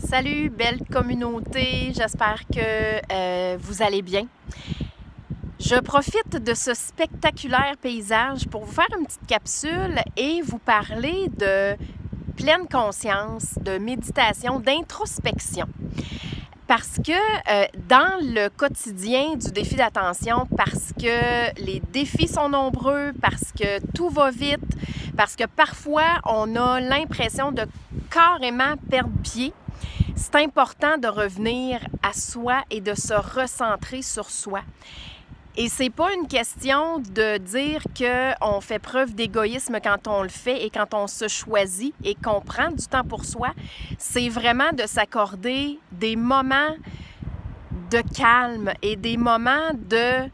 Salut, belle communauté, j'espère que vous allez bien. Je profite de ce spectaculaire paysage pour vous faire une petite capsule et vous parler de pleine conscience, de méditation, d'introspection. Parce que dans le quotidien du défi d'attention, parce que les défis sont nombreux, parce que tout va vite, parce que parfois on a l'impression de carrément perdre pied, c'est important de revenir à soi et de se recentrer sur soi. Et c'est pas une question de dire qu'on fait preuve d'égoïsme quand on le fait et quand on se choisit et qu'on prend du temps pour soi. C'est vraiment de s'accorder des moments de calme et des moments de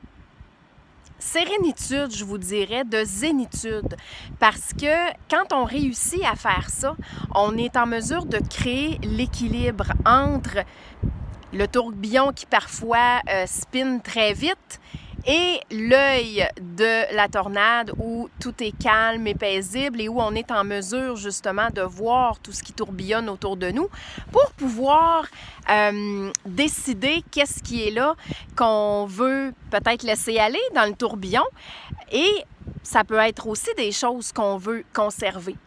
sérénitude, je vous dirais, de zénitude. Parce que quand on réussit à faire ça, on est en mesure de créer l'équilibre entre le tourbillon qui parfois spinne très vite et l'œil de la tornade où tout est calme et paisible et où on est en mesure justement de voir tout ce qui tourbillonne autour de nous pour pouvoir décider qu'est-ce qui est là qu'on veut peut-être laisser aller dans le tourbillon et ça peut être aussi des choses qu'on veut conserver.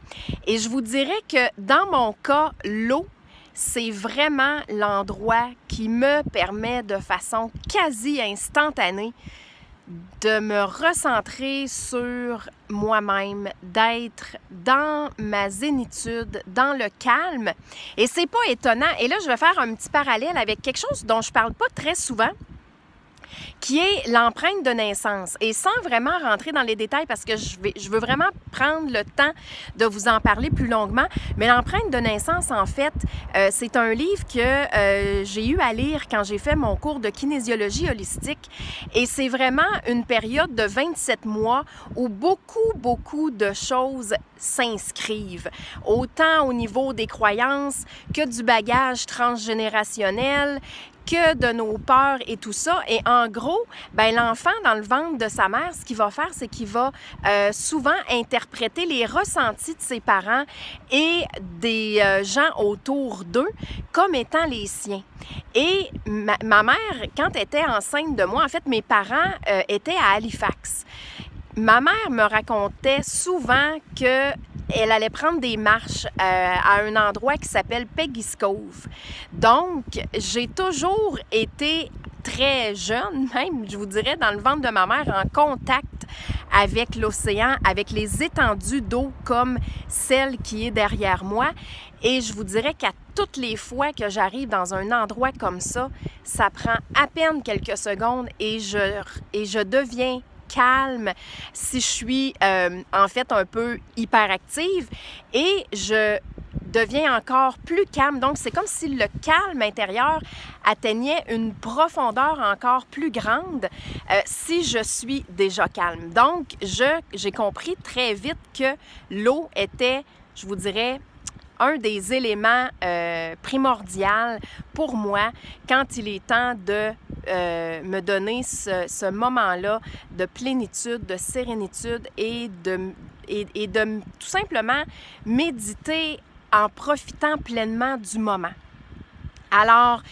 Et je vous dirais que dans mon cas, l'eau, c'est vraiment l'endroit qui me permet de façon quasi instantanée de me recentrer sur moi-même, d'être dans ma zénitude, dans le calme. Et c'est pas étonnant. Et là, je vais faire un petit parallèle avec quelque chose dont je parle pas très souvent, qui est l'empreinte de naissance. Et sans vraiment rentrer dans les détails, parce que je veux vraiment prendre le temps de vous en parler plus longuement, mais l'empreinte de naissance, en fait, c'est un livre que j'ai eu à lire quand j'ai fait mon cours de kinésiologie holistique. Et c'est vraiment une période de 27 mois où beaucoup de choses s'inscrivent, autant au niveau des croyances que du bagage transgénérationnel, que de nos peurs et tout ça. Et en gros, ben l'enfant dans le ventre de sa mère, ce qu'il va faire, c'est qu'il va souvent interpréter les ressentis de ses parents et des gens autour d'eux comme étant les siens. Et ma mère, quand elle était enceinte de moi, en fait, mes parents étaient à Halifax. Ma mère me racontait souvent que elle allait prendre des marches à un endroit qui s'appelle Peggy's Cove. Donc, j'ai toujours été très jeune, même, je vous dirais, dans le ventre de ma mère, en contact avec l'océan, avec les étendues d'eau comme celle qui est derrière moi. Et je vous dirais qu'à toutes les fois que j'arrive dans un endroit comme ça prend à peine quelques secondes et je deviens calme, si je suis en fait un peu hyperactive et je deviens encore plus calme. Donc, c'est comme si le calme intérieur atteignait une profondeur encore plus grande si je suis déjà calme. Donc, j'ai compris très vite que l'eau était, je vous dirais, un des éléments primordiaux pour moi quand il est temps de me donner ce moment-là de plénitude, de sérénitude et de tout simplement méditer en profitant pleinement du moment. Alors,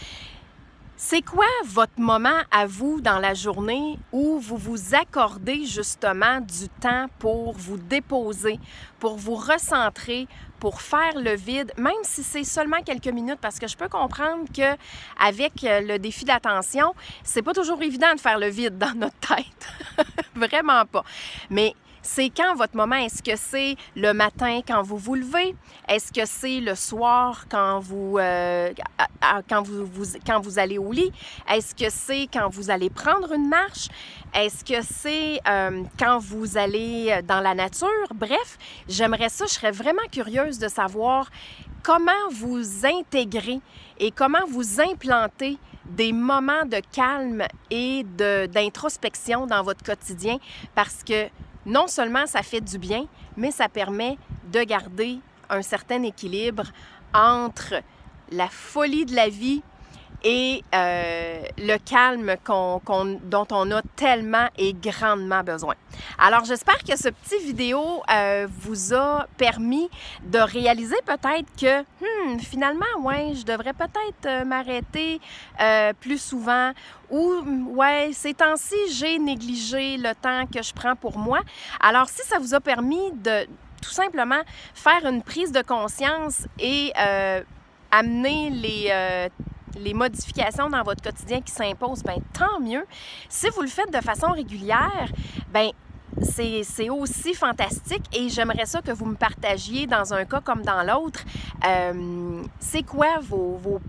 c'est quoi votre moment à vous dans la journée où vous vous accordez justement du temps pour vous déposer, pour vous recentrer, pour faire le vide, même si c'est seulement quelques minutes, parce que je peux comprendre qu'avec le défi d'attention, c'est pas toujours évident de faire le vide dans notre tête. Vraiment pas. Mais c'est quand votre moment? Est-ce que c'est le matin quand vous vous levez? Est-ce que c'est le soir quand vous allez au lit? Est-ce que c'est quand vous allez prendre une marche? Est-ce que c'est quand vous allez dans la nature? Bref, j'aimerais ça, je serais vraiment curieuse de savoir comment vous intégrez et comment vous implantez des moments de calme et d'introspection dans votre quotidien parce que non seulement ça fait du bien, mais ça permet de garder un certain équilibre entre la folie de la vie et le calme dont on a tellement et grandement besoin. Alors, j'espère que ce petit vidéo vous a permis de réaliser peut-être que finalement, ouais, je devrais peut-être m'arrêter plus souvent ou, ouais, ces temps-ci, j'ai négligé le temps que je prends pour moi. Alors, si ça vous a permis de tout simplement faire une prise de conscience et amener les modifications dans votre quotidien qui s'imposent, bien, tant mieux. Si vous le faites de façon régulière, bien, c'est aussi fantastique et j'aimerais ça que vous me partagiez dans un cas comme dans l'autre. C'est quoi vos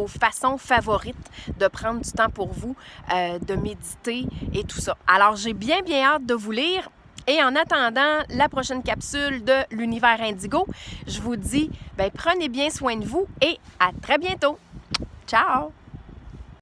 façons favorites de prendre du temps pour vous, de méditer et tout ça. Alors, j'ai bien hâte de vous lire. Et en attendant la prochaine capsule de l'Univers Indigo, je vous dis, prenez bien soin de vous et à très bientôt. Ciao!